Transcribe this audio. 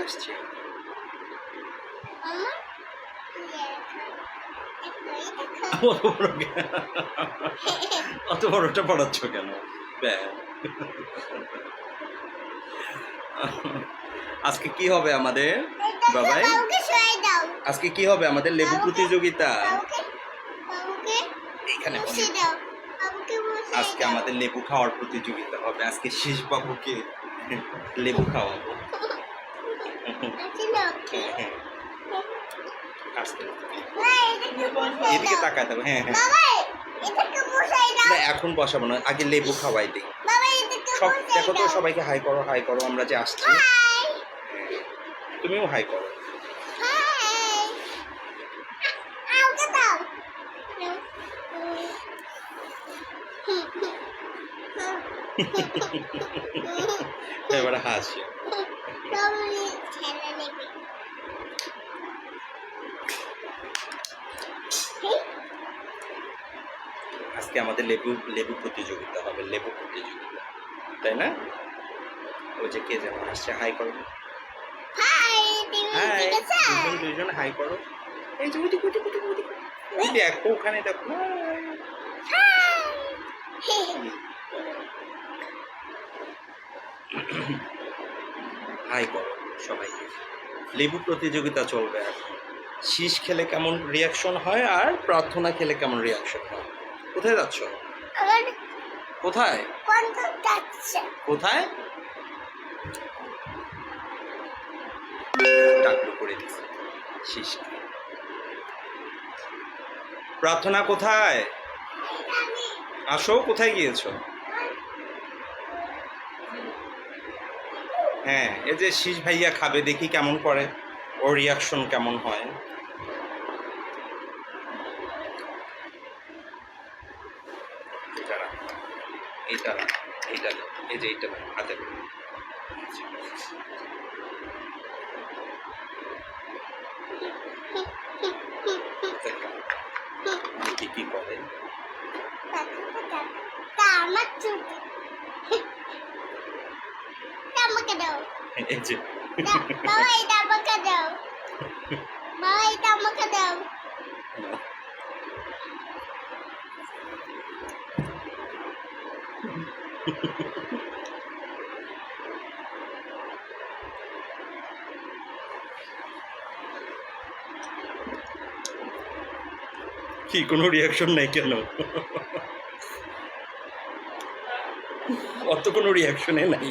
আসছি। অত বড়টা পড়াচ্ছ কেন? আজকে কি হবে আমাদের বাবাই? আজকে কি হবে আমাদের লেবু প্রতিযোগিতা? এখানে আজকে আমাদের লেবু খাওয়ার প্রতিযোগিতা হবে। আজকে শেষ বাবুকে লেবু খাওয়াবো। এদিকে তাকায় থাকো। হ্যাঁ হ্যাঁ, এখন বসাবো না, আগে লেবু খাওয়াই দিই। সব দেখো তো, সবাইকে হাই করো, হাই করো, আমরা যে আসছি। তুমিও হাই করো। এবার হাসি। আজকে আমাদের লেবু প্রতিযোগিতা হবে, লেবু প্রতিযোগিতা, তাই না? ওই যে কে যেন আসছে, হাই করো। দুজন হাই করো। এই যে ওই দেখো, ওখানে দেখো। হাই করো সবাইকে। লেবু প্রতিযোগিতা চলবে এখন। শীষ খেলে কেমন রিয়াকশন হয় আর প্রার্থনা খেলে কেমন রিয়াকশন হয়। কোথায় যাচ্ছ? কোথায় কোথায়? টাকলু করে দিচ্ছে শীষ। প্রার্থনা কোথায়? আসো, কোথায় গিয়েছো? হ্যাঁ, এই যে শীষ ভাইয়া খাবে, দেখি কেমন করে, ওর রিয়াকশন কেমন হয়। এইটা এই যে এইটা হাতে দেখি কি করে। এই যে কি, কোনো রিয়াকশন নাই কেন? অত কোনো রিয়াকশনে নাই।